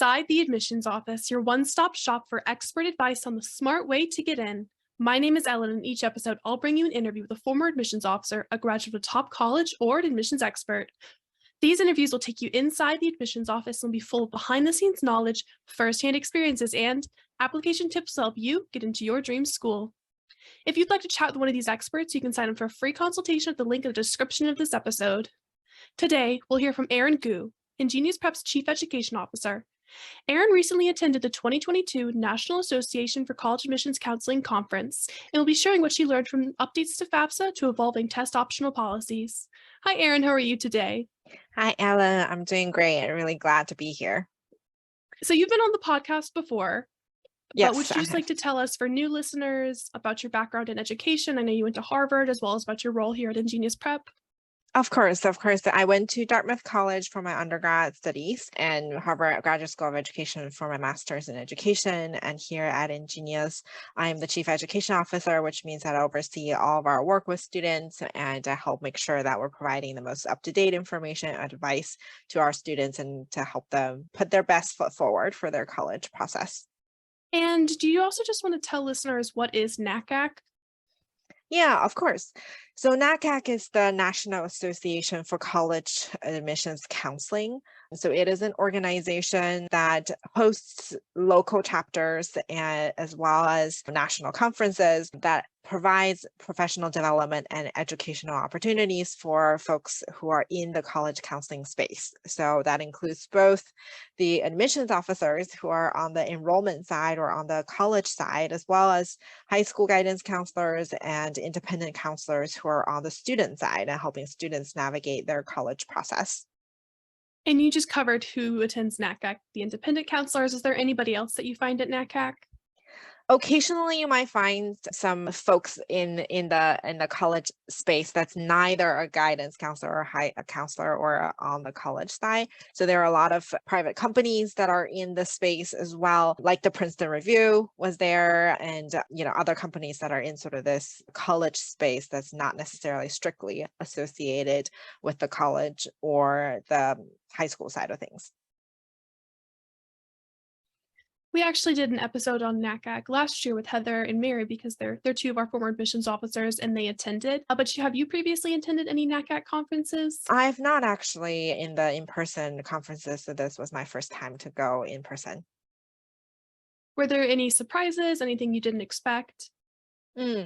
Inside the admissions office, your one-stop shop for expert advice on the smart way to get in. My name is Ellen, and each episode I'll bring you an interview with a former admissions officer, a graduate of a top college, or an admissions expert. These interviews will take you inside the admissions office and be full of behind-the-scenes knowledge, first-hand experiences, and application tips to help you get into your dream school. If you'd like to chat with one of these experts, you can sign up for a free consultation at the link in the description of this episode. Today, we'll hear from Erin Gu, InGenius Prep's Chief Education Officer. Erin recently attended the 2022 National Association for College Admissions Counseling Conference and will be sharing what she learned from updates to FAFSA to evolving test optional policies. Hi, Erin. How are you today? Hi, Ella. I'm doing great. I'm really glad to be here. So you've been on the podcast before, Yes, but would you just like to tell us, for new listeners, about your background in education? I know you went to Harvard, as well as about your role here at InGenius Prep. Of course. I went to Dartmouth College for my undergrad studies and Harvard Graduate School of Education for my master's in education. And here at InGenius, I'm the Chief Education Officer, which means that I oversee all of our work with students and I help make sure that we're providing the most up-to-date information and advice to our students and to help them put their best foot forward for their college process. And do you also just want to tell listeners what is NACAC? Yeah, of course. So NACAC is the National Association for College Admissions Counseling. So it is an organization that hosts local chapters and as well as national conferences that provides professional development and educational opportunities for folks who are in the college counseling space. So that includes both the admissions officers who are on the enrollment side or on the college side, as well as high school guidance counselors and independent counselors who are on the student side and helping students navigate their college process. And you just covered who attends NACAC, the independent counselors. Is there anybody else that you find at NACAC? Occasionally, you might find some folks in the college space that's neither a guidance counselor or a counselor or on the college side. So there are a lot of private companies that are in the space as well, like the Princeton Review was there, and other companies that are in sort of this college space that's not necessarily strictly associated with the college or the high school side of things. We actually did an episode on NACAC last year with Heather and Mary because they're two of our former admissions officers and they attended. But have you previously attended any NACAC conferences? I've not actually in the in-person conferences, so this was my first time to go in person. Were there any surprises, anything you didn't expect?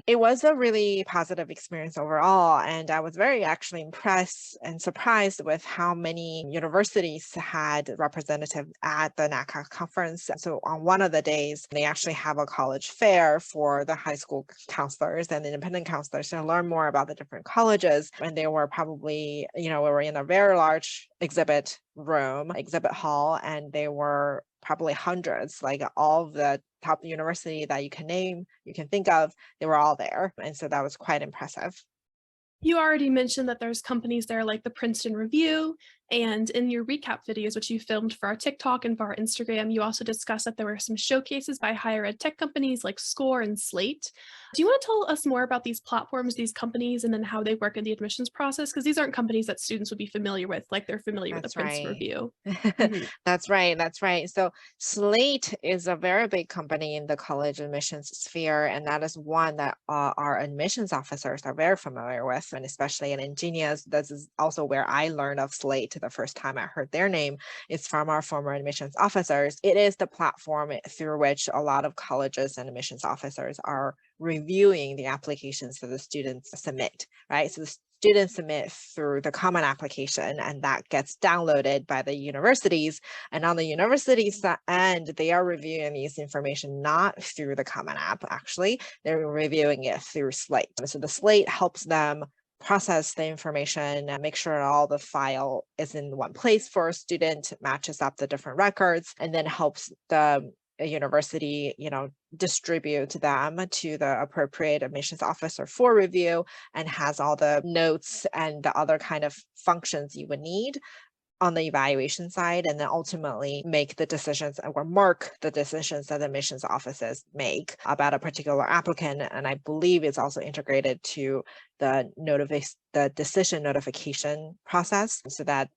It was a really positive experience overall, and I was very actually impressed and surprised with how many universities had representatives at the NACAC conference. So on one of the days, they actually have a college fair for the high school counselors and independent counselors to learn more about the different colleges. And they were probably, we were in a very large exhibit hall, and they were probably hundreds, like all of the top university that you can name, you can think of, they were all there. And so that was quite impressive. You already mentioned that there's companies there like the Princeton Review, and in your recap videos, which you filmed for our TikTok and for our Instagram, you also discussed that there were some showcases by higher ed tech companies like SCORE and Slate. Do you want to tell us more about these platforms, these companies, and then how they work in the admissions process? Because these aren't companies that students would be familiar with, like they're familiar with the Princeton Review. That's right. So Slate is a very big company in the college admissions sphere, and that is one that our admissions officers are very familiar with, and especially in InGenius. This is also where I learned of Slate the first time I heard their name. It's from our former admissions officers. It is the platform through which a lot of colleges and admissions officers are reviewing the applications that the students submit, right? So the students submit through the common application, and that gets downloaded by the universities. And on the universities end, they are reviewing this information not through the common app, actually. They're reviewing it through Slate. So the Slate helps them process the information and make sure all the file is in one place for a student, matches up the different records, and then helps the university, distribute them to the appropriate admissions officer for review, and has all the notes and the other kind of functions you would need on the evaluation side, and then ultimately make the decisions or mark the decisions that admissions offices make about a particular applicant. And I believe it's also integrated to the decision notification process, so that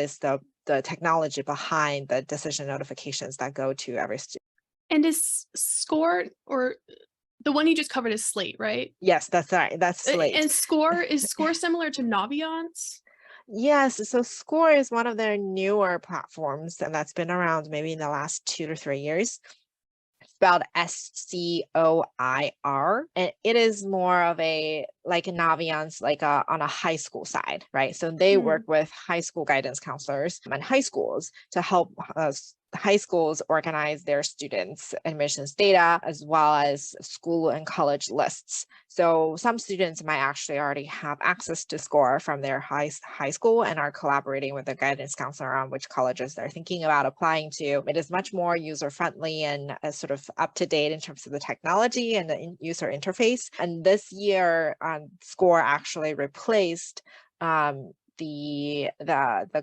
is the the technology behind the decision notifications that go to every student. And is SCORE, or the one you just covered is Slate, right? Yes, that's right. That's Slate. And SCORE, is SCORE similar to Naviance? Yes, so Score is one of their newer platforms, and that's been around maybe in the last 2 to 3 years. Spelled SCOIR, and it is more of a like a Naviance, like on a high school side, right? So they work Mm. with high school guidance counselors and high schools to help high schools organize their students' admissions data as well as school and college lists. So some students might actually already have access to SCORE from their high school and are collaborating with the guidance counselor on which colleges they're thinking about applying to. It is much more user friendly and sort of up to date in terms of the technology and the user interface. And this year, SCORE actually replaced the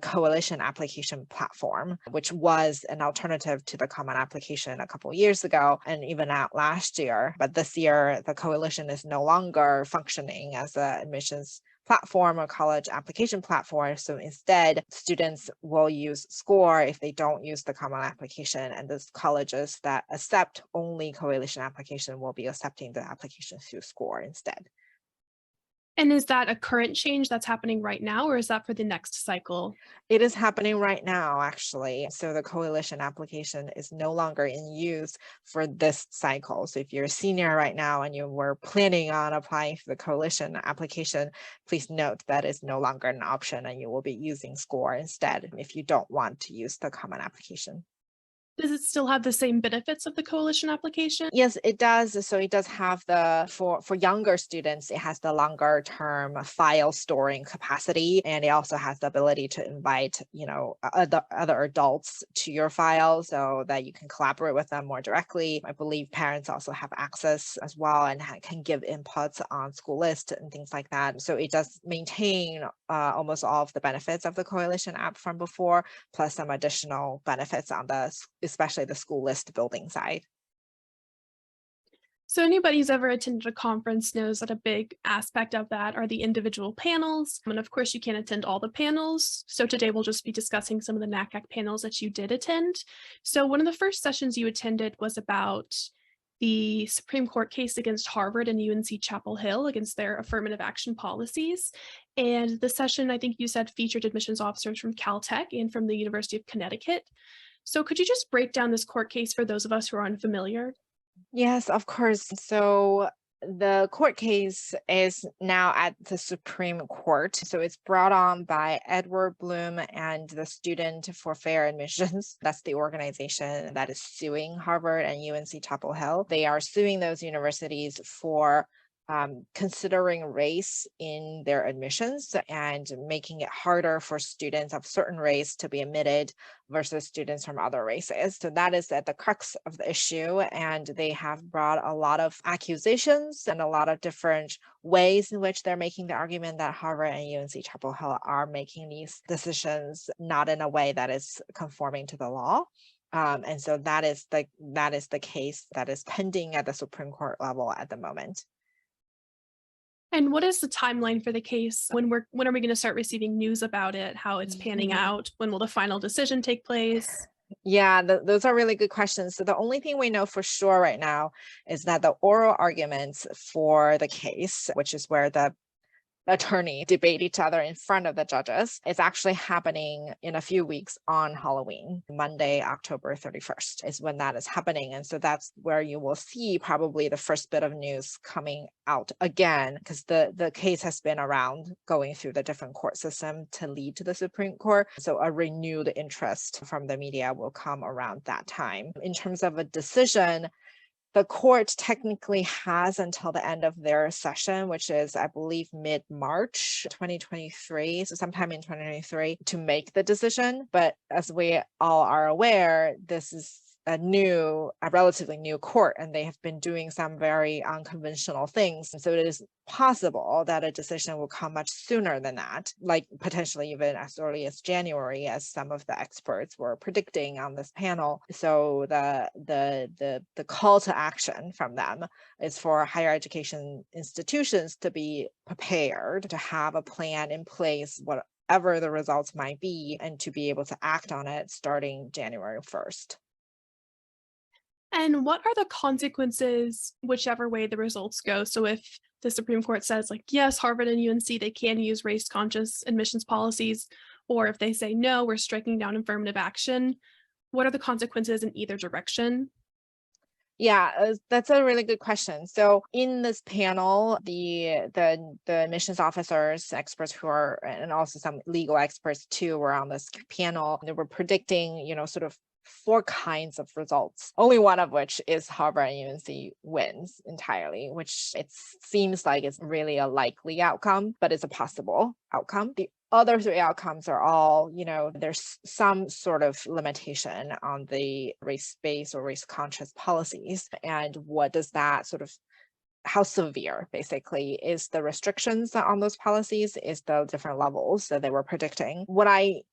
coalition application platform, which was an alternative to the common application a couple years ago and even out last year. But this year, the coalition is no longer functioning as an admissions platform or college application platform. So instead, students will use SCORE if they don't use the common application, and the colleges that accept only coalition application will be accepting the application through SCORE instead. And is that a current change that's happening right now, or is that for the next cycle? It is happening right now, actually. So the coalition application is no longer in use for this cycle. So if you're a senior right now and you were planning on applying for the coalition application, please note that is no longer an option and you will be using SCORE instead if you don't want to use the common application. Does it still have the same benefits of the coalition application? Yes, it does. So it does have for younger students, it has the longer term file storing capacity, and it also has the ability to invite, other adults to your file so that you can collaborate with them more directly. I believe parents also have access as well and can give inputs on school list and things like that. So it does maintain almost all of the benefits of the coalition app from before, plus some additional benefits on especially the school list building side. So anybody who's ever attended a conference knows that a big aspect of that are the individual panels. And of course, you can't attend all the panels. So today we'll just be discussing some of the NACAC panels that you did attend. So one of the first sessions you attended was about the Supreme Court case against Harvard and UNC Chapel Hill against their affirmative action policies. And the session, I think you said, featured admissions officers from Caltech and from the University of Connecticut. So could you just break down this court case for those of us who are unfamiliar? Yes, of course. So the court case is now at the Supreme Court. So it's brought on by Edward Bloom and the Student for Fair Admissions. That's the organization that is suing Harvard and UNC Chapel Hill. They are suing those universities for considering race in their admissions and making it harder for students of certain race to be admitted versus students from other races. So that is at the crux of the issue. And they have brought a lot of accusations and a lot of different ways in which they're making the argument that Harvard and UNC Chapel Hill are making these decisions not in a way that is conforming to the law. And so that is the case that is pending at the Supreme Court level at the moment. And what is the timeline for the case? When are we going to start receiving news about it, how it's panning out? When will the final decision take place? Yeah, those are really good questions. So the only thing we know for sure right now is that the oral arguments for the case, which is where the attorney debate each other in front of the judges, is actually happening in a few weeks on Halloween. Monday, October 31st is when that is happening. And so that's where you will see probably the first bit of news coming out again, because the case has been around going through the different court system to lead to the Supreme Court. So a renewed interest from the media will come around that time. In terms of a decision, the court technically has until the end of their session, which is, I believe, mid-March 2023, so sometime in 2023, to make the decision. But as we all are aware, this is a relatively new court, and they have been doing some very unconventional things. And so it is possible that a decision will come much sooner than that, like potentially even as early as January, as some of the experts were predicting on this panel. So the call to action from them is for higher education institutions to be prepared, to have a plan in place, whatever the results might be, and to be able to act on it starting January 1st. And what are the consequences, whichever way the results go? So if the Supreme Court says, like, yes, Harvard and UNC, they can use race conscious admissions policies, or if they say, no, we're striking down affirmative action, what are the consequences in either direction? Yeah, that's a really good question. So in this panel, the admissions officers, experts who are, and also some legal experts too, were on this panel. They were predicting, sort of four kinds of results. Only one of which is Harvard and UNC wins entirely, which it seems like it's really a likely outcome, but it's a possible outcome. The other three outcomes are all, there's some sort of limitation on the race-based or race-conscious policies. And what does that sort of, how severe basically is the restrictions on those policies, is the different levels that they were predicting. What I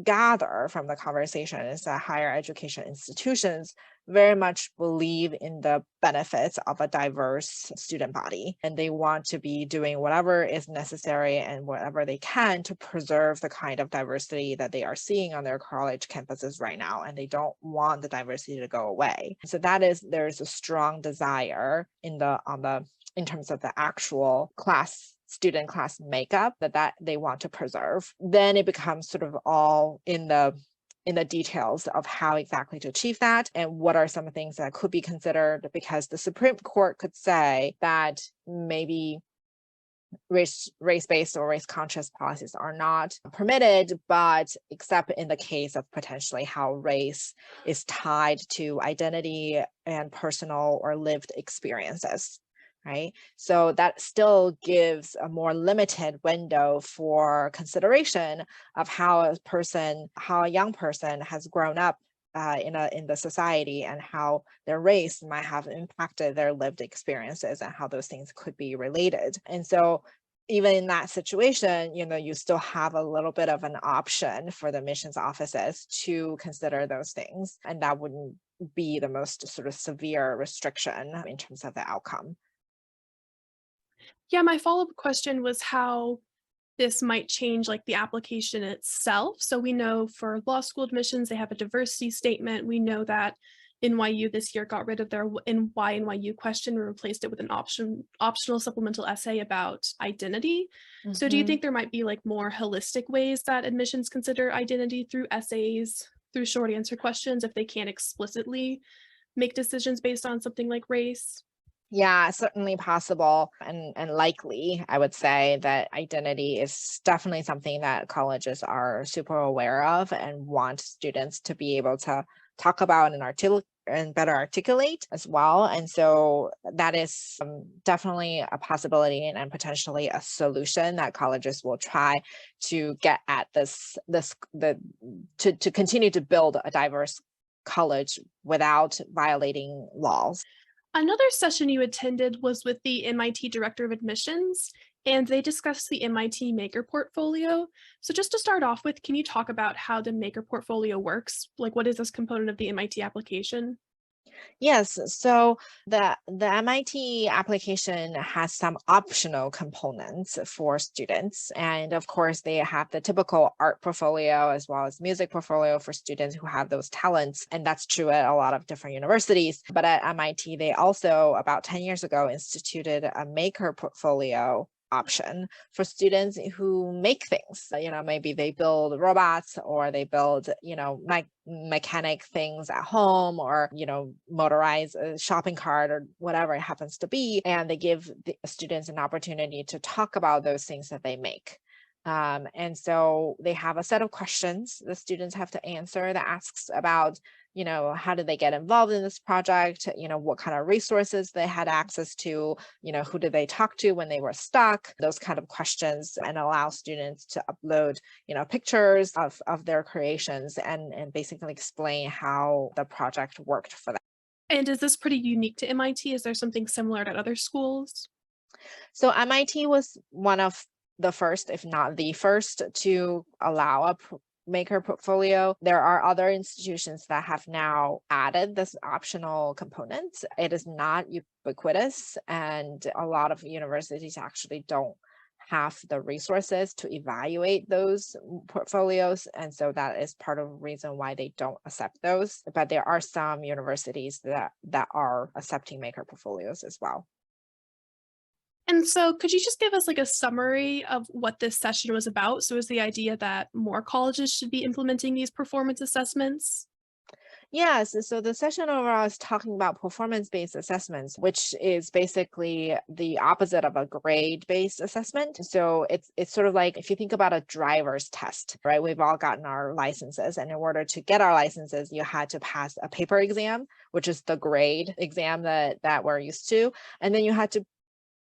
gather from the conversation is that higher education institutions very much believe in the benefits of a diverse student body, and they want to be doing whatever is necessary and whatever they can to preserve the kind of diversity that they are seeing on their college campuses right now, and they don't want the diversity to go away. So there's a strong desire in terms of the actual student class makeup that they want to preserve. Then it becomes sort of all in the details of how exactly to achieve that and what are some things that could be considered, because the Supreme Court could say that maybe race-based or race-conscious policies are not permitted, but except in the case of potentially how race is tied to identity and personal or lived experiences. Right? So that still gives a more limited window for consideration of how a young person has grown up in the society, and how their race might have impacted their lived experiences, and how those things could be related. And so even in that situation, you still have a little bit of an option for the admissions offices to consider those things, and that wouldn't be the most sort of severe restriction in terms of the outcome. Yeah, my follow-up question was how this might change like the application itself. So we know for law school admissions, they have a diversity statement. We know that NYU this year got rid of their why NYU question and replaced it with an optional supplemental essay about identity. So do you think there might be like more holistic ways that admissions consider identity through essays, through short answer questions, if they can't explicitly make decisions based on something like race? Yeah, certainly possible and likely. I would say that identity is definitely something that colleges are super aware of and want students to be able to talk about and better articulate as well. And so that is definitely a possibility and potentially a solution that colleges will try to get at to continue to build a diverse college without violating laws. Another session you attended was with the MIT Director of Admissions, and they discussed the MIT Maker Portfolio. So just to start off with, can you talk about how the Maker Portfolio works? Like, what is this component of the MIT application? Yes, so the MIT application has some optional components for students. And of course, they have the typical art portfolio as well as music portfolio for students who have those talents. And that's true at a lot of different universities. But at MIT, they also, about 10 years ago, instituted a maker portfolio option for students who make things. Maybe they build robots, or they build, mechanic things at home, or, motorize a shopping cart, or whatever it happens to be. And they give the students an opportunity to talk about those things that they make. And so they have a set of questions the students have to answer that asks about, how did they get involved in this project? What kind of resources they had access to, who did they talk to when they were stuck? Those kind of questions, and allow students to upload, pictures of their creations and basically explain how the project worked for them. And is this pretty unique to MIT? Is there something similar at other schools? So MIT was one of the first, if not the first, to allow a maker portfolio. There are other institutions that have now added this optional component. It is not ubiquitous, and a lot of universities actually don't have the resources to evaluate those portfolios. And so that is part of the reason why they don't accept those. But there are some universities that are accepting maker portfolios as well. And so could you just give us like a summary of what this session was about? So is the idea that more colleges should be implementing these performance assessments? Yes, so the session overall is talking about performance-based assessments, which is basically the opposite of a grade-based assessment. So it's sort of like if you think about a driver's test, right? We've all gotten our licenses, and in order to get our licenses, you had to pass a paper exam, which is the grade exam that we're used to, and then you had to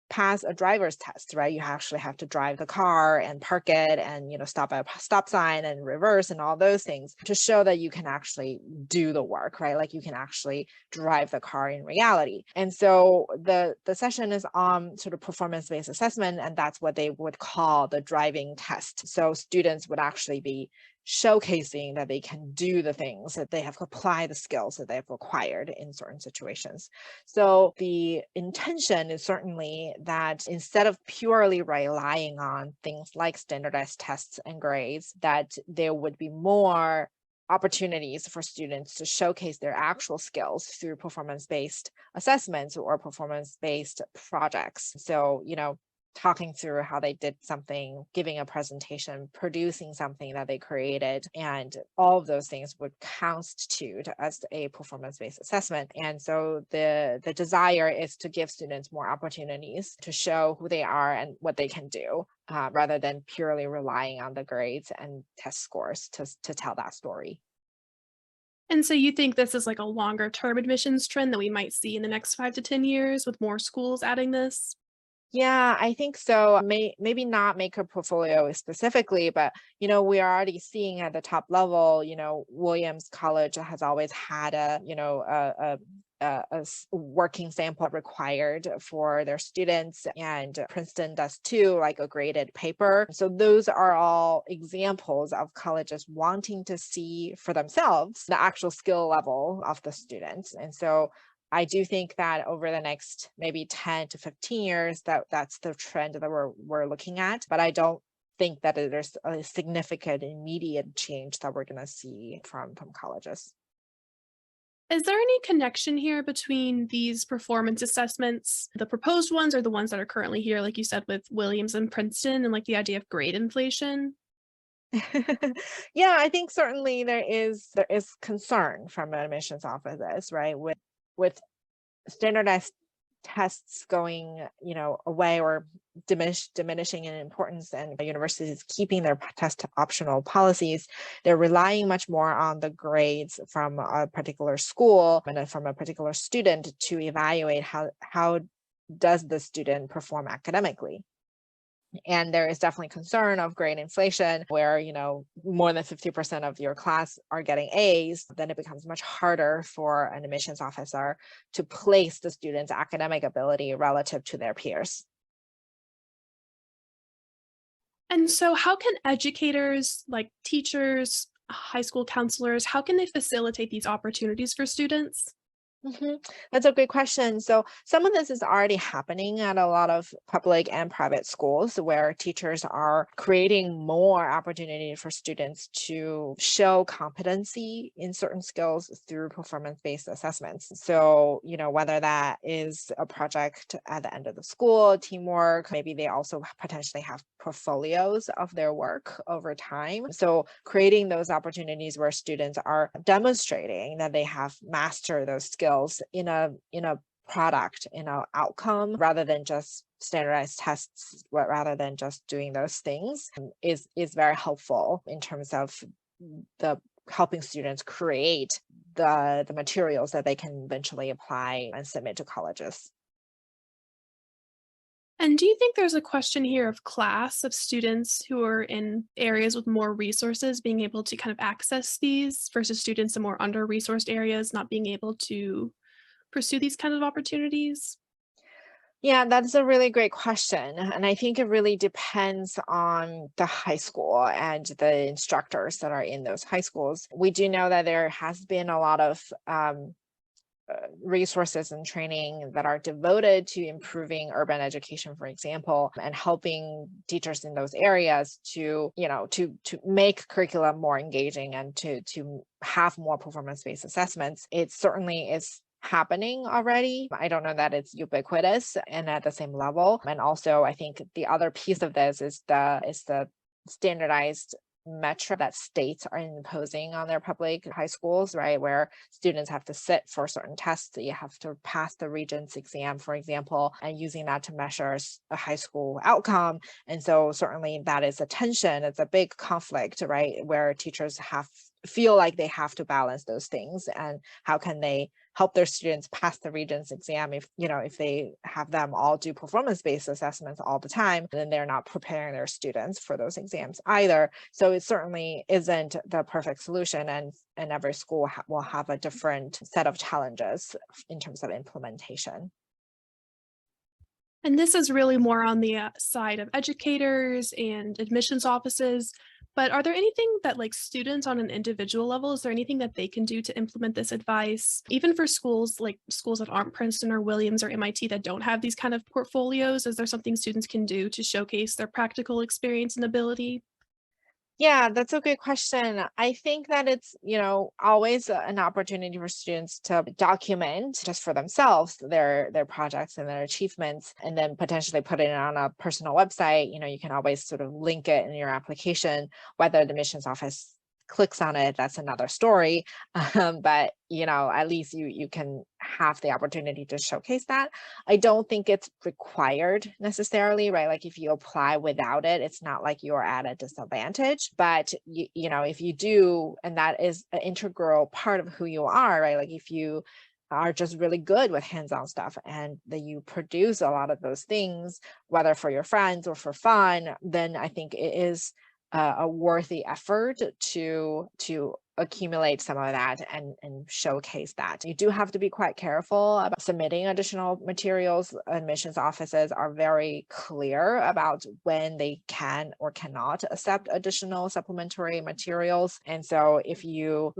pass a driver's test, right? You actually have to drive the car and park it and, stop at a stop sign and reverse and all those things to show that you can actually do the work, right? Like you can actually drive the car in reality. And so the session is on sort of performance-based assessment, and that's what they would call the driving test. So students would actually be showcasing that they can do the things, that they have applied the skills that they've acquired in certain situations. So the intention is certainly that instead of purely relying on things like standardized tests and grades, that there would be more opportunities for students to showcase their actual skills through performance-based assessments or performance-based projects. So, talking through how they did something, giving a presentation, producing something that they created, and all of those things would constitute as a performance-based assessment. And so the desire is to give students more opportunities to show who they are and what they can do, rather than purely relying on the grades and test scores to tell that story. And so you think this is like a longer term admissions trend that we might see in the next 5 to 10 years with more schools adding this? Yeah, I think so. Maybe not make a portfolio specifically, but we are already seeing at the top level. Williams College has always had a working sample required for their students, and Princeton does too, like a graded paper. So those are all examples of colleges wanting to see for themselves the actual skill level of the students. And so I do think that over the next maybe 10 to 15 years, that's the trend that we're looking at. But I don't think that there's a significant immediate change that we're going to see from colleges. Is there any connection here between these performance assessments, the proposed ones or the ones that are currently here, like you said, with Williams and Princeton, and like the idea of grade inflation? Yeah, I think certainly there is concern from admissions offices, right, with standardized tests going, away or diminishing in importance, and universities keeping their test optional policies. They're relying much more on the grades from a particular school and from a particular student to evaluate how does the student perform academically. And there is definitely concern of grade inflation where, more than 50% of your class are getting A's. Then it becomes much harder for an admissions officer to place the student's academic ability relative to their peers. And so how can educators, like teachers, high school counselors, how can they facilitate these opportunities for students? That's a great question. So some of this is already happening at a lot of public and private schools where teachers are creating more opportunity for students to show competency in certain skills through performance-based assessments. So, whether that is a project at the end of the school, teamwork, maybe they also potentially have portfolios of their work over time. So creating those opportunities where students are demonstrating that they have mastered those skills in a product, in an outcome, rather than just standardized tests, rather than just doing those things, is very helpful in terms of the helping students create the materials that they can eventually apply and submit to colleges. And do you think there's a question here of class of students who are in areas with more resources being able to kind of access these versus students in more under-resourced areas not being able to pursue these kind of opportunities? Yeah, that's a really great question. And I think it really depends on the high school and the instructors that are in those high schools. We do know that there has been a lot of resources and training that are devoted to improving urban education, for example, and helping teachers in those areas to, to make curriculum more engaging and to have more performance-based assessments. It certainly is happening already. I don't know that it's ubiquitous and at the same level. And also, I think the other piece of this is the standardized metric that states are imposing on their public high schools, right? Where students have to sit for certain tests. You have to pass the Regents exam, for example, and using that to measure a high school outcome. And so certainly that is a tension. It's a big conflict, right? Where teachers feel like they have to balance those things, and how can they help their students pass the Regents exam if they have them all do performance-based assessments all the time, then they're not preparing their students for those exams either. So it certainly isn't the perfect solution, and every school will have a different set of challenges in terms of implementation. And this is really more on the side of educators and admissions offices. But are there anything that like students on an individual level, is there anything that they can do to implement this advice? Even for schools like schools that aren't Princeton or Williams or MIT that don't have these kind of portfolios, is there something students can do to showcase their practical experience and ability? Yeah, that's a good question. I think that it's, always an opportunity for students to document just for themselves their projects and their achievements, and then potentially put it on a personal website. You can always sort of link it in your application. Whether the admissions office clicks on it, that's another story. But at least you can have the opportunity to showcase that. I don't think it's required necessarily, right? Like if you apply without it, it's not like you're at a disadvantage. But if you do, and that is an integral part of who you are, right? Like if you are just really good with hands-on stuff and that you produce a lot of those things, whether for your friends or for fun, then I think it is a worthy effort to accumulate some of that and showcase that. You do have to be quite careful about submitting additional materials. Admissions offices are very clear about when they can or cannot accept additional supplementary materials. And so if you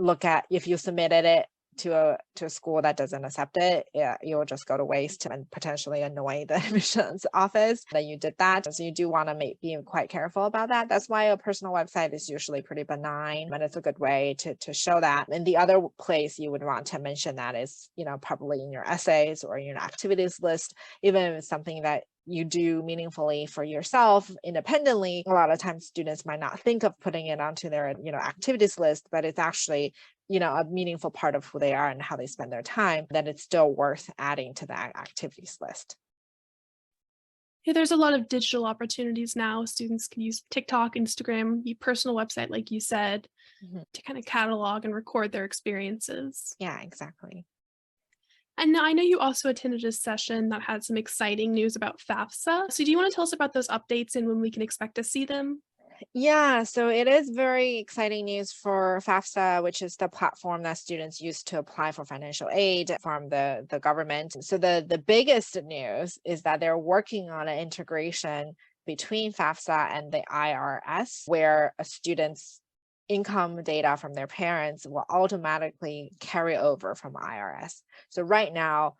submitted it to a school that doesn't accept it, yeah, you'll just go to waste and potentially annoy the admissions office that you did that. So you do want to be quite careful about that. That's why a personal website is usually pretty benign, and it's a good way to show that. And the other place you would want to mention that is, probably in your essays or in your activities list, even if it's something that you do meaningfully for yourself independently. A lot of times students might not think of putting it onto their, activities list, but it's actually, a meaningful part of who they are and how they spend their time, that it's still worth adding to that activities list. Yeah, there's a lot of digital opportunities now. Students can use TikTok, Instagram, your personal website, like you said, Mhm. to kind of catalog and record their experiences. Yeah, exactly. And now I know you also attended a session that had some exciting news about FAFSA. So do you want to tell us about those updates and when we can expect to see them? Yeah, so it is very exciting news for FAFSA, which is the platform that students use to apply for financial aid from the government. So the biggest news is that they're working on an integration between FAFSA and the IRS, where a student's income data from their parents will automatically carry over from IRS. So right now,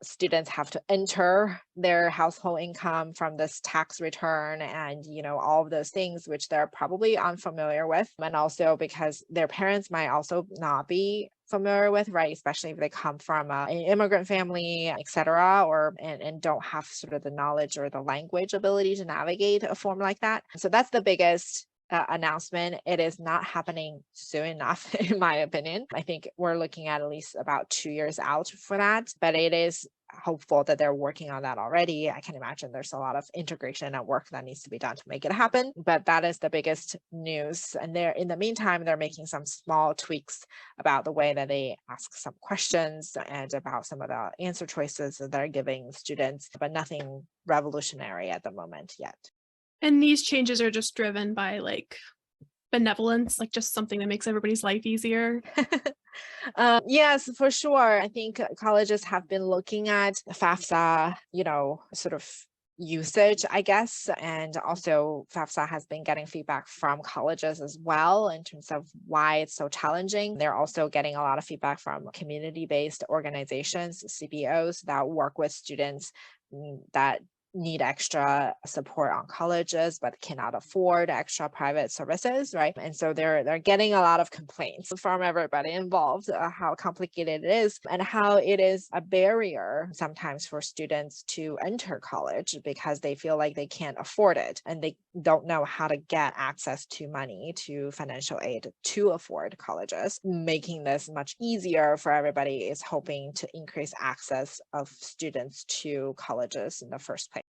students have to enter their household income from this tax return and all of those things which they're probably unfamiliar with, and also because their parents might also not be familiar with, right? Especially if they come from an immigrant family, etc., and don't have sort of the knowledge or the language ability to navigate a form like that. So that's the biggest announcement. It is not happening soon enough, in my opinion. I think we're looking at least about 2 years out for that, but it is hopeful that they're working on that already. I can imagine there's a lot of integration and work that needs to be done to make it happen, but that is the biggest news. And in the meantime, they're making some small tweaks about the way that they ask some questions and about some of the answer choices that they're giving students, but nothing revolutionary at the moment yet. And these changes are just driven by like benevolence, like just something that makes everybody's life easier. Yes, for sure. I think colleges have been looking at FAFSA, sort of usage, I guess. And also FAFSA has been getting feedback from colleges as well in terms of why it's so challenging. They're also getting a lot of feedback from community-based organizations, CBOs, that work with students that need extra support on colleges but cannot afford extra private services, right? And so they're getting a lot of complaints from everybody involved, how complicated it is and how it is a barrier sometimes for students to enter college because they feel like they can't afford it and they don't know how to get access to money, to financial aid to afford colleges. Making this much easier for everybody is hoping to increase access of students to colleges in the first place.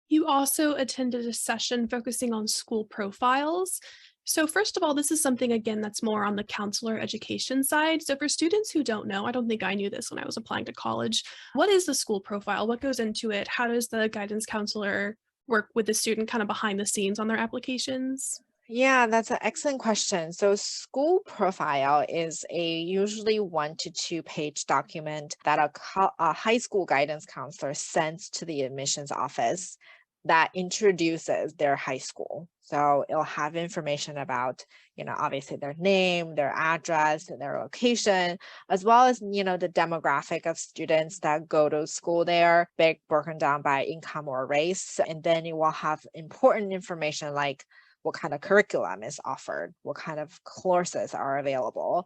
You also attended a session focusing on school profiles. So, first of all, this is something again that's more on the counselor education side. So, for students who don't know, I don't think I knew this when I was applying to college. What is the school profile? What goes into it? How does the guidance counselor work with the student kind of behind the scenes on their applications? Yeah, that's an excellent question. So, school profile is a usually 1 to 2 page document that a high school guidance counselor sends to the admissions office that introduces their high school. So, it'll have information about, obviously their name, their address, and their location, as well as, the demographic of students that go to school there, broken down by income or race. And then it will have important information like what kind of curriculum is offered, what kind of courses are available,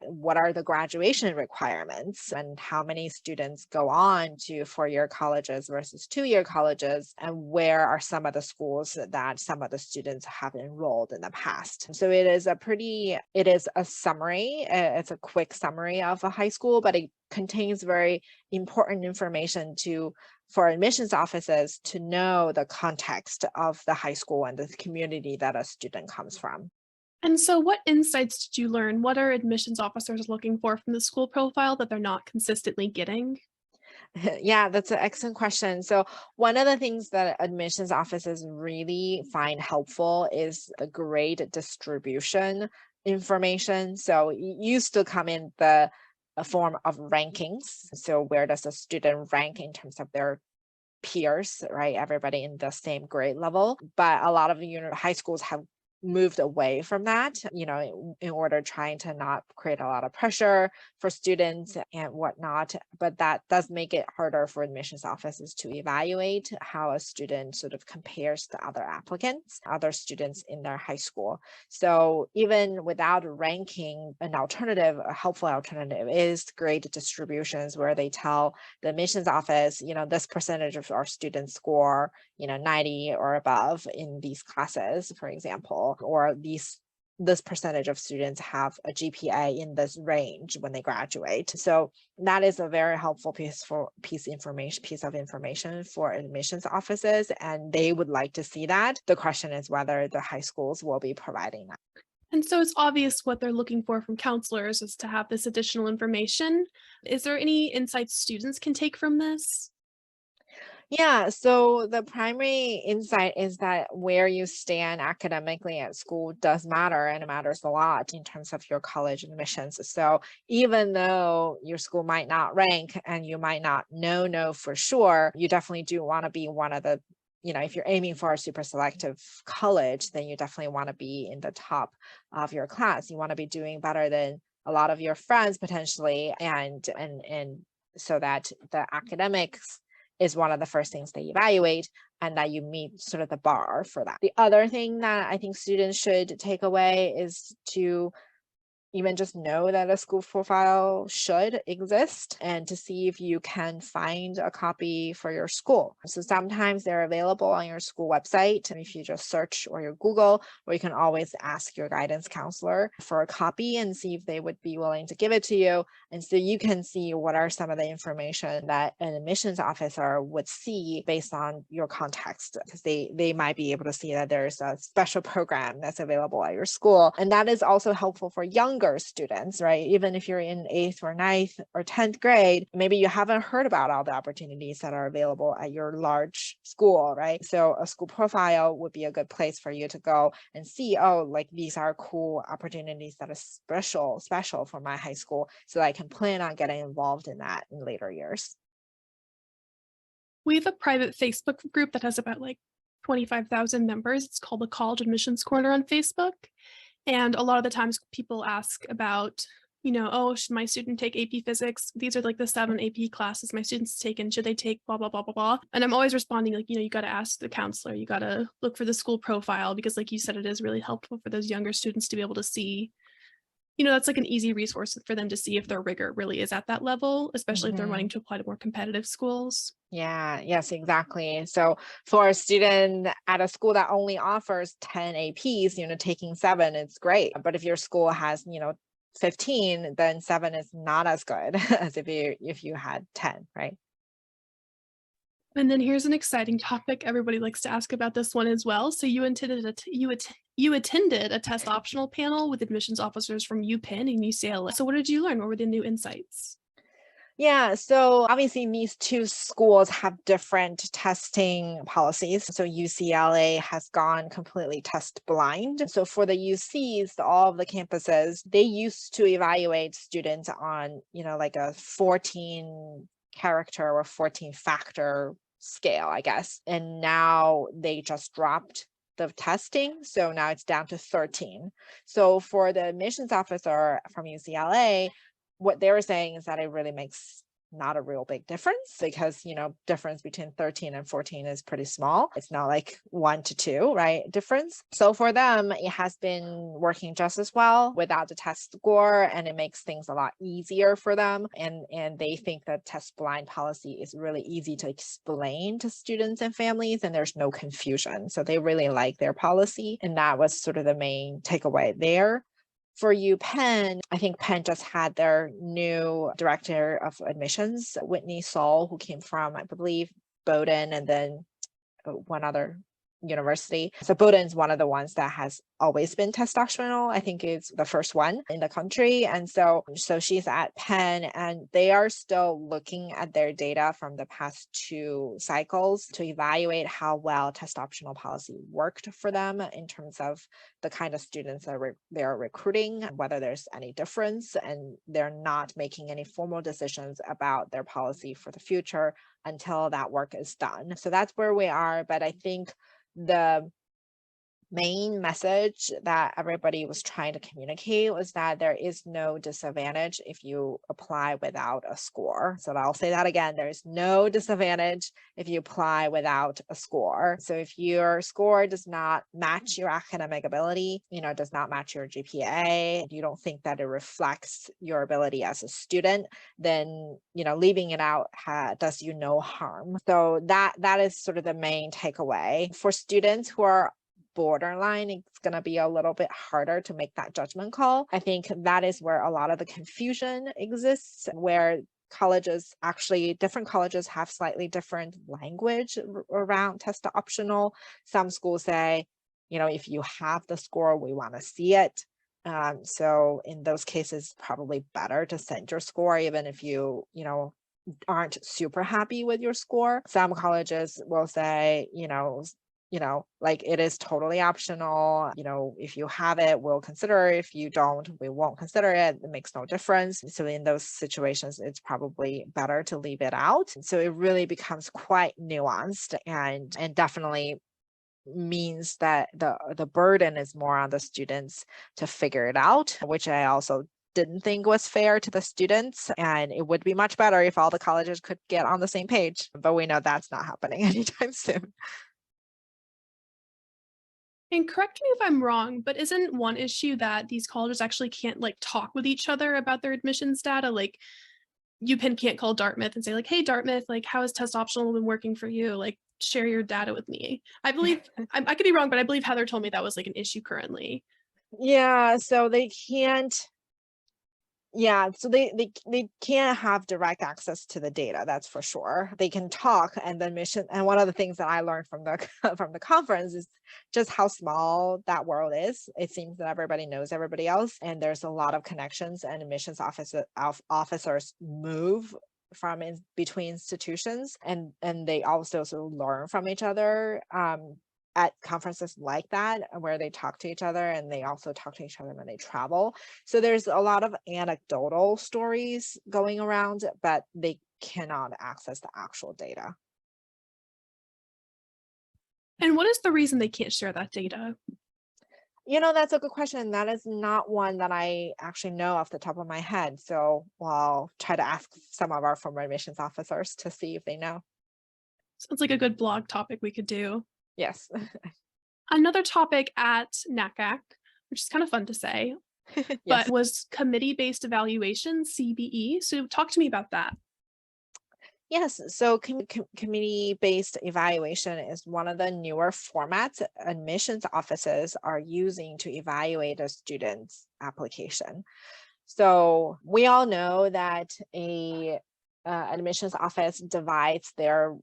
what are the graduation requirements, and how many students go on to 4 year colleges versus 2 year colleges, and where are some of the schools that some of the students have enrolled in the past. So it is a summary, it's a quick summary of a high school, but it contains very important information for admissions offices to know the context of the high school and the community that a student comes from. And so, what insights did you learn? What are admissions officers looking for from the school profile that they're not consistently getting? Yeah, that's an excellent question. So, one of the things that admissions offices really find helpful is the grade distribution information. So, it used to come in the a form of rankings. So, where does a student rank in terms of their peers, right? Everybody in the same grade level. But a lot of high schools have moved away from that, in order trying to not create a lot of pressure for students and whatnot. But that does make it harder for admissions offices to evaluate how a student sort of compares to other applicants, other students in their high school. So even without ranking, a helpful alternative is grade distributions where they tell the admissions office, this percentage of our students score, 90 or above in these classes, for example, or this percentage of students have a GPA in this range when they graduate. So that is a very helpful piece of information for admissions offices, and they would like to see that. The question is whether the high schools will be providing that. And so it's obvious what they're looking for from counselors is to have this additional information. Is there any insights students can take from this? Yeah, so the primary insight is that where you stand academically at school does matter, and it matters a lot in terms of your college admissions. So even though your school might not rank and you might not know for sure, you definitely do want to be one of the, if you're aiming for a super selective college, then you definitely want to be in the top of your class. You want to be doing better than a lot of your friends potentially, and so that the academics is one of the first things they evaluate, and that you meet sort of the bar for that. The other thing that I think students should take away is to even just know that a school profile should exist, and to see if you can find a copy for your school. So sometimes they're available on your school website, and if you just search or you Google, or you can always ask your guidance counselor for a copy and see if they would be willing to give it to you. And so you can see what are some of the information that an admissions officer would see based on your context, because they might be able to see that there's a special program that's available at your school. And that is also helpful for younger students, right? Even if you're in 8th or 9th or 10th grade, maybe you haven't heard about all the opportunities that are available at your large school, right? So a school profile would be a good place for you to go and see, oh, like these are cool opportunities that are special for my high school, so that I can plan on getting involved in that in later years. We have a private Facebook group that has about like 25,000 members. It's called the College Admissions Corner on Facebook. And a lot of the times people ask about, oh, should my student take AP Physics? These are like the 7 AP classes my students taken. Should they take blah, blah, blah, blah, blah? And I'm always responding like, you got to ask the counselor. You got to look for the school profile because like you said, it is really helpful for those younger students to be able to see, that's like an easy resource for them to see if their rigor really is at that level, especially if they're wanting to apply to more competitive schools. Yeah, yes, exactly. So for a student at a school that only offers 10 APs, taking 7, it's great. But if your school has, 15, then 7 is not as good as if you had 10, right? And then here's an exciting topic. Everybody likes to ask about this one as well. So you attended a test optional panel with admissions officers from UPenn and UCLA. So what did you learn? What were the new insights? Yeah, so obviously these two schools have different testing policies. So UCLA has gone completely test blind. So for the UCs, all of the campuses, they used to evaluate students on, like a 14 character or 14 factor scale, I guess. And now they just dropped the testing. So now it's down to 13. So for the admissions officer from UCLA, what they were saying is that it really makes not a real big difference because, difference between 13 and 14 is pretty small. It's not like 1 to 2, right? Difference. So for them, it has been working just as well without the test score, and it makes things a lot easier for them. And they think that test blind policy is really easy to explain to students and families, and there's no confusion. So they really like their policy. And that was sort of the main takeaway there. For UPenn, I think Penn just had their new director of admissions, Whitney Saul, who came from, I believe, Bowdoin and then one other university. So Bowdoin's one of the ones that has always been test optional. I think it's the first one in the country. And so she's at Penn, and they are still looking at their data from the past 2 cycles to evaluate how well test optional policy worked for them in terms of the kind of students that they're recruiting, whether there's any difference, and they're not making any formal decisions about their policy for the future until that work is done. So that's where we are. But I think the main message that everybody was trying to communicate was that there is no disadvantage if you apply without a score. So I'll say that again, there's no disadvantage if you apply without a score. So if your score does not match your academic ability, does not match your GPA, you don't think that it reflects your ability as a student, then, leaving it out does you no harm. So that is sort of the main takeaway. For students who are borderline, it's going to be a little bit harder to make that judgment call. I think that is where a lot of the confusion exists, where different colleges have slightly different language around test optional. Some schools say, if you have the score, we want to see it. So in those cases, probably better to send your score, even if you aren't super happy with your score. Some colleges will say, like it is totally optional. If you have it, we'll consider it. If you don't, we won't consider it. It makes no difference. So in those situations, it's probably better to leave it out. So it really becomes quite nuanced and definitely means that the burden is more on the students to figure it out, which I also didn't think was fair to the students. And it would be much better if all the colleges could get on the same page, but we know that's not happening anytime soon. And correct me if I'm wrong, but isn't one issue that these colleges actually can't like talk with each other about their admissions data? Like UPenn can't call Dartmouth and say like, hey, Dartmouth, like how has test optional been working for you? Like share your data with me. I believe, I could be wrong, but I believe Heather told me that was like an issue currently. Yeah, so they can't. Yeah, so they can't have direct access to the data, that's for sure. They can talk, and one of the things that I learned from the from the conference is just how small that world is. It seems that everybody knows everybody else, and there's a lot of connections, and officers move from between institutions, and they also learn from each other. At conferences like that, where they talk to each other, and they also talk to each other when they travel. So there's a lot of anecdotal stories going around, but they cannot access the actual data. And what is the reason they can't share that data? That's a good question. That is not one that I actually know off the top of my head. So I'll try to ask some of our former admissions officers to see if they know. Sounds like a good blog topic we could do. Yes. Another topic at NACAC, which is kind of fun to say, but Yes. was committee-based evaluation, CBE. So talk to me about that. Yes, so community-based evaluation is one of the newer formats admissions offices are using to evaluate a student's application. So we all know that a admissions office divides their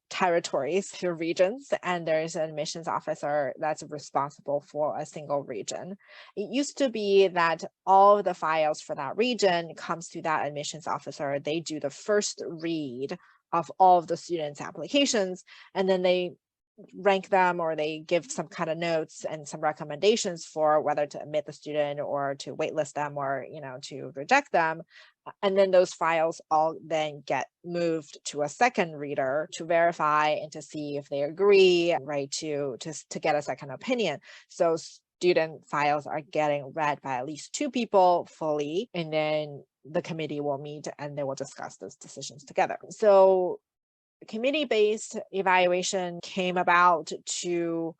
territories to regions, and there's an admissions officer that's responsible for a single region. It used to be that all of the files for that region comes to that admissions officer. They do the first read of all of the students' applications, and then they rank them or they give some kind of notes and some recommendations for whether to admit the student or to waitlist them or to reject them. And then those files all then get moved to a second reader to verify and to see if they agree, right, to get a second opinion. So student files are getting read by at least two people fully, and then the committee will meet and they will discuss those decisions together. So committee-based evaluation came about to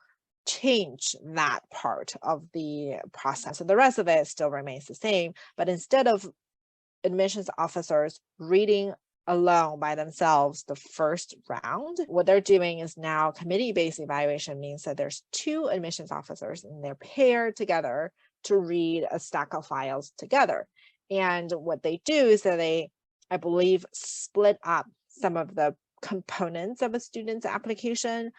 change that part of the process. So the rest of it still remains the same, but instead of admissions officers reading alone by themselves the first round, what they're doing is now committee-based evaluation means that there's two admissions officers and they're paired together to read a stack of files together. And what they do is that they, I believe, split up some of the components of a student's application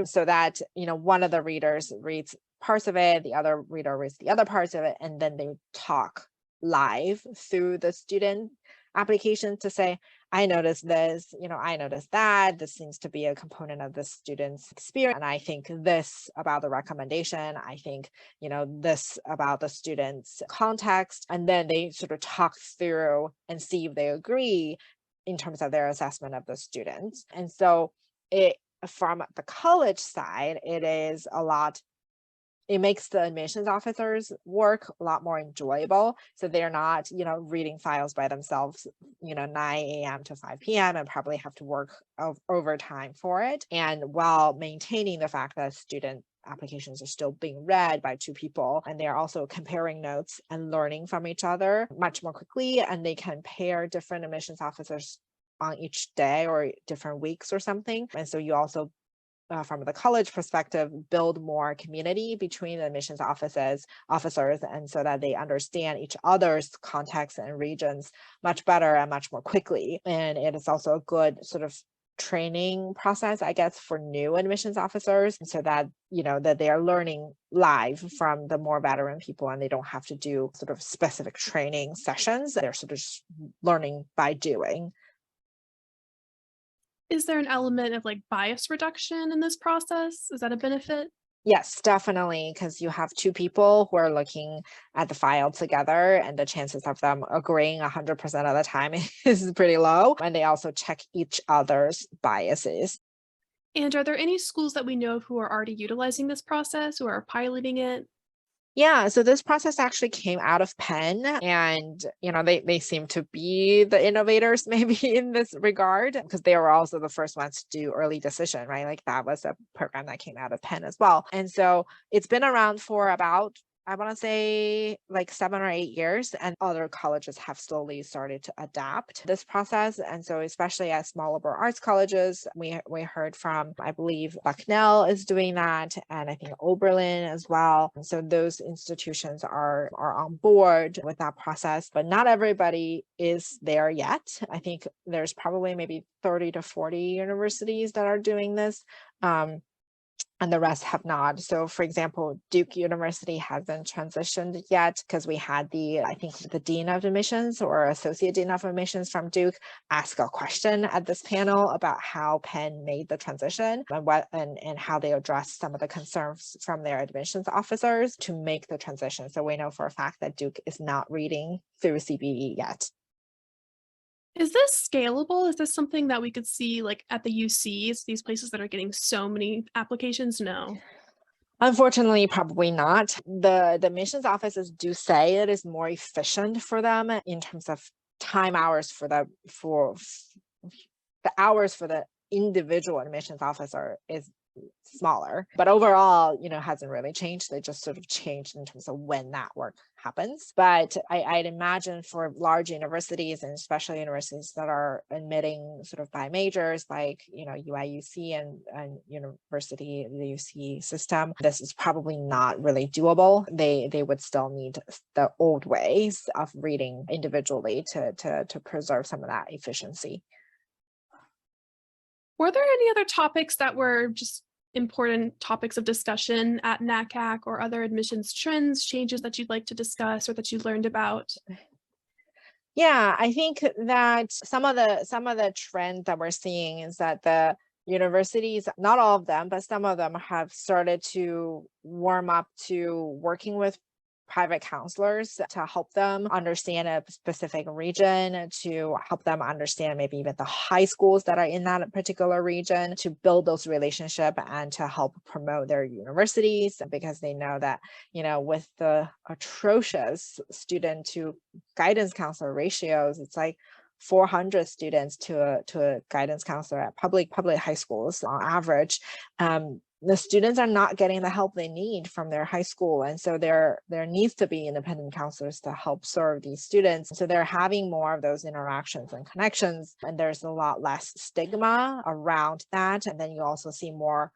so that one of the readers reads parts of it, the other reader reads the other parts of it, and then they talk live through the student application to say, I noticed this, I noticed that, this seems to be a component of the student's experience, and I think this about the recommendation, I think this about the student's context, and then they sort of talk through and see if they agree in terms of their assessment of the students. And so from the college side, it makes the admissions officers work a lot more enjoyable. So they're not, reading files by themselves, 9 a.m. to 5 p.m. and probably have to work overtime for it. And while maintaining the fact that student applications are still being read by two people, and they're also comparing notes and learning from each other much more quickly, and they can pair different admissions officers on each day or different weeks or something. And so you also from the college perspective, build more community between the admissions officers, and so that they understand each other's contexts and regions much better and much more quickly. And it is also a good sort of training process, I guess, for new admissions officers, so that that they are learning live from the more veteran people, and they don't have to do sort of specific training sessions. They're sort of just learning by doing. Is there an element of like bias reduction in this process? Is that a benefit? Yes, definitely, because you have two people who are looking at the file together, and the chances of them agreeing 100% of the time is pretty low. And they also check each other's biases. And are there any schools that we know of who are already utilizing this process or are piloting it? Yeah, so this process actually came out of Penn, and they seem to be the innovators maybe in this regard, because they were also the first ones to do early decision, right? Like that was a program that came out of Penn as well. And so it's been around for about, I want to say, like 7 or 8 years, and other colleges have slowly started to adapt this process. And so especially at small liberal arts colleges, we heard from, I believe Bucknell is doing that, and I think Oberlin as well. And so those institutions are on board with that process, but not everybody is there yet. I think there's probably maybe 30 to 40 universities that are doing this. And the rest have not. So for example, Duke University hasn't transitioned yet, because we had I think the Dean of Admissions or Associate Dean of Admissions from Duke ask a question at this panel about how Penn made the transition and how they addressed some of the concerns from their admissions officers to make the transition. So we know for a fact that Duke is not reading through CBE yet. Is this scalable? Is this something that we could see like at the UCs, these places that are getting so many applications? No. Unfortunately, probably not. The admissions offices do say it is more efficient for them in terms of time hours the hours for the individual admissions officer is smaller, but overall, hasn't really changed. They just sort of changed in terms of when that work happens. But I'd imagine for large universities, and especially universities that are admitting sort of by majors like, UIUC and university, the UC system, this is probably not really doable. They would still need the old ways of reading individually to preserve some of that efficiency. Were there any other topics that were just important topics of discussion at NACAC or other admissions trends, changes that you'd like to discuss or that you learned about? Yeah, I think that some of the trends that we're seeing is that the universities, not all of them, but some of them have started to warm up to working with private counselors to help them understand a specific region, to help them understand maybe even the high schools that are in that particular region, to build those relationships and to help promote their universities, because they know that, with the atrocious student to guidance counselor ratios, it's like 400 students to a guidance counselor at public high schools on average. The students are not getting the help they need from their high school, and so there needs to be independent counselors to help serve these students, so they're having more of those interactions and connections, and there's a lot less stigma around that. And then you also see more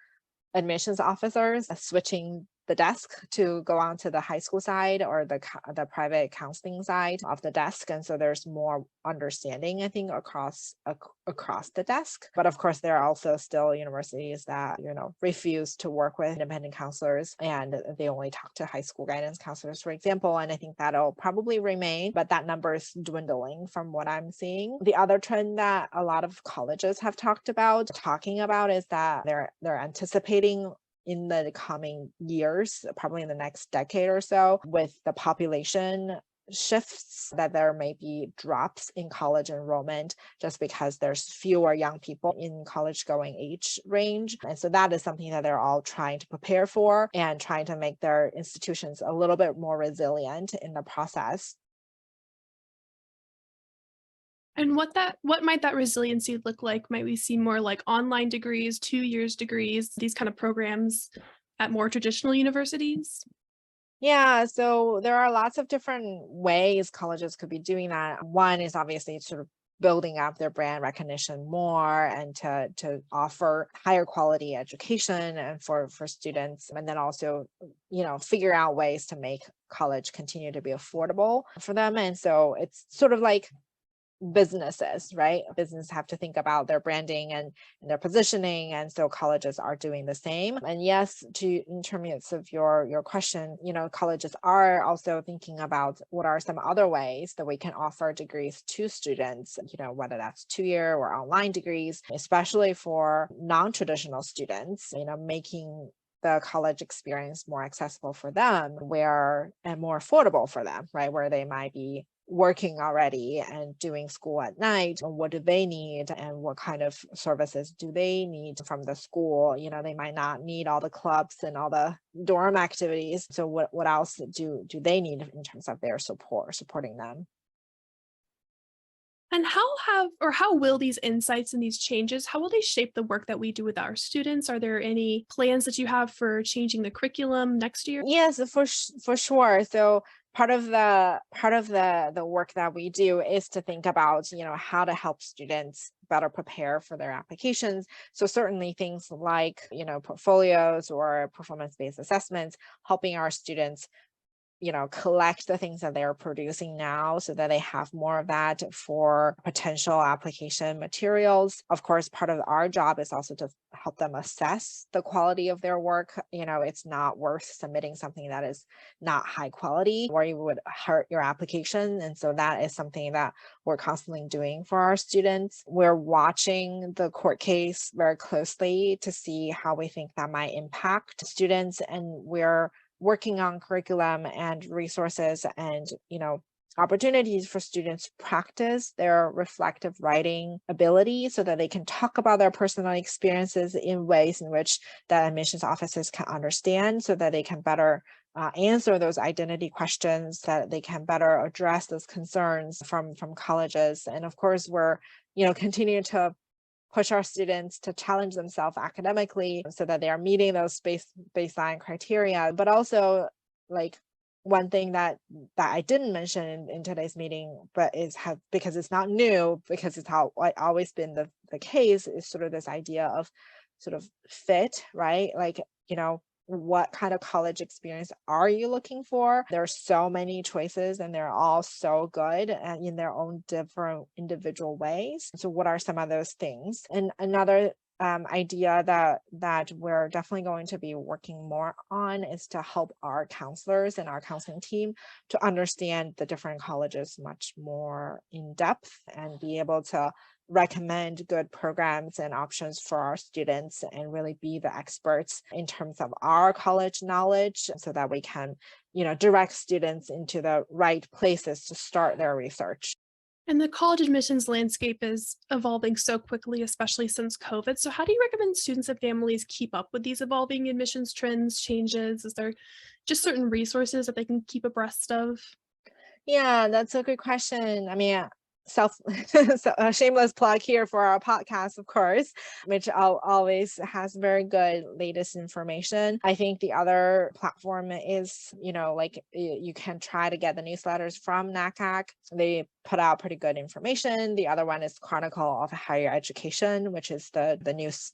admissions officers switching the desk to go on to the high school side or the private counseling side of the desk. And so there's more understanding, I think, across the desk. But of course, there are also still universities that, refuse to work with independent counselors, and they only talk to high school guidance counselors, for example. And I think that'll probably remain, but that number is dwindling from what I'm seeing. The other trend that a lot of colleges have talking about is that they're anticipating in the coming years, probably in the next decade or so, with the population shifts, that there may be drops in college enrollment just because there's fewer young people in college going age range. And so that is something that they're all trying to prepare for and trying to make their institutions a little bit more resilient in the process. And what might that resiliency look like? Might we see more like online degrees, 2 years degrees, these kind of programs at more traditional universities? Yeah, so there are lots of different ways colleges could be doing that. One is obviously sort of building up their brand recognition more and to offer higher quality education and for students, and then also, figure out ways to make college continue to be affordable for them. And so it's sort of like businesses, right? Businesses have to think about their branding and their positioning, and so colleges are doing the same. And yes, in terms of your question, colleges are also thinking about what are some other ways that we can offer degrees to students, whether that's 2-year or online degrees, especially for non-traditional students, making the college experience more accessible for them, and more affordable for them, right? Where they might be working already and doing school at night. What do they need, and what kind of services do they need from the school? They might not need all the clubs and all the dorm activities. So what else do they need in terms of their supporting them? And how will these insights and these changes, how will they shape the work that we do with our students? Are there any plans that you have for changing the curriculum next year? Yes, for sure. So part of the work that we do is to think about, how to help students better prepare for their applications. So certainly things like, portfolios or performance-based assessments, helping our students collect the things that they're producing now so that they have more of that for potential application materials. Of course, part of our job is also to help them assess the quality of their work. It's not worth submitting something that is not high quality or you would hurt your application. And so that is something that we're constantly doing for our students. We're watching the court case very closely to see how we think that might impact students, and we're working on curriculum and resources and opportunities for students to practice their reflective writing ability so that they can talk about their personal experiences in ways in which the admissions offices can understand, so that they can better answer those identity questions, that they can better address those concerns from colleges. And of course, we're continuing to push our students to challenge themselves academically so that they are meeting those baseline criteria. But also, like, one thing that I didn't mention in today's meeting, but because it's not new, because it's always been the case, is sort of this idea of sort of fit, right? Like, what kind of college experience are you looking for? There are so many choices and they're all so good and in their own different individual ways. So what are some of those things? And another idea that we're definitely going to be working more on is to help our counselors and our counseling team to understand the different colleges much more in depth and be able to recommend good programs and options for our students and really be the experts in terms of our college knowledge so that we can, direct students into the right places to start their research. And the college admissions landscape is evolving so quickly, especially since COVID. So, how do you recommend students and families keep up with these evolving admissions trends, changes? Is there just certain resources that they can keep abreast of? Yeah, that's a good question. I mean, self so a shameless plug here for our podcast, of course, which always has very good latest information. I think the other platform is, like you can try to get the newsletters from NACAC. They put out pretty good information. The other one is Chronicle of Higher Education, which is the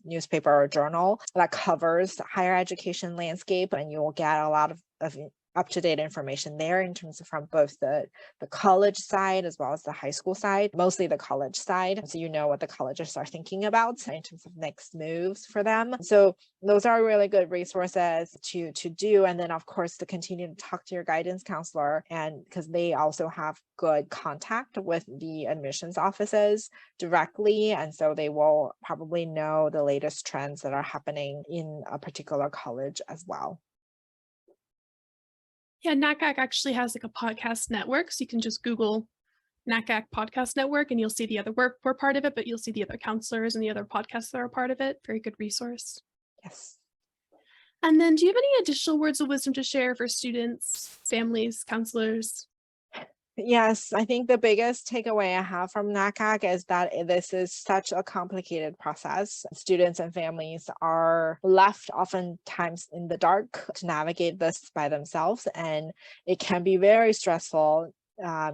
newspaper or journal that covers the higher education landscape, and you will get a lot of up-to-date information there in terms of from both the college side as well as the high school side, mostly the college side. So what the colleges are thinking about in terms of next moves for them. So those are really good resources to do. And then of course to continue to talk to your guidance counselor, and because they also have good contact with the admissions offices directly. And so they will probably know the latest trends that are happening in a particular college as well. Yeah, NACAC actually has like a podcast network. So you can just Google NACAC Podcast Network and you'll see the other we're part of it, but you'll see the other counselors and the other podcasts that are part of it. Very good resource. Yes. And then do you have any additional words of wisdom to share for students, families, counselors? Yes, I think the biggest takeaway I have from NACAC is that this is such a complicated process. Students and families are left oftentimes in the dark to navigate this by themselves, and it can be very stressful.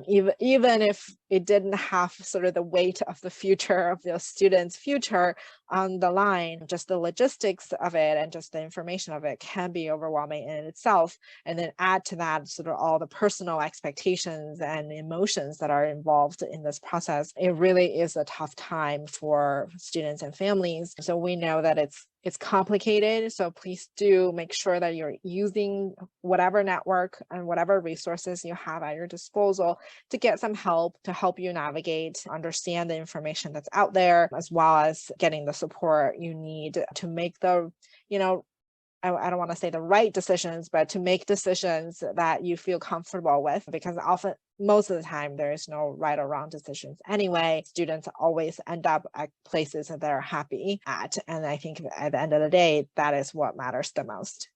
Even if it didn't have sort of the weight of the future of the students' future on the line, just the logistics of it and just the information of it can be overwhelming in itself. And then add to that sort of all the personal expectations and emotions that are involved in this process. It really is a tough time for students and families. So we know that it's complicated. So please do make sure that you're using whatever network and whatever resources you have at your disposal to get some help to help you navigate, understand the information that's out there, as well as getting the support you need to make the, I don't want to say the right decisions, but to make decisions that you feel comfortable with, because most of the time there is no right or wrong decisions anyway. Students always end up at places that they're happy at. And I think at the end of the day, that is what matters the most.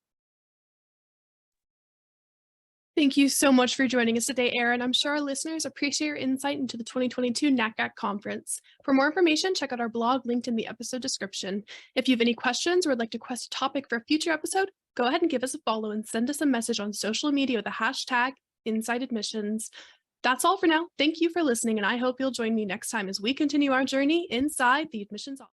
Thank you so much for joining us today, Erin. I'm sure our listeners appreciate your insight into the 2022 NACAC conference. For more information, check out our blog linked in the episode description. If you have any questions or would like to request a topic for a future episode, go ahead and give us a follow and send us a message on social media with the hashtag InsideAdmissions. That's all for now. Thank you for listening, and I hope you'll join me next time as we continue our journey inside the admissions office.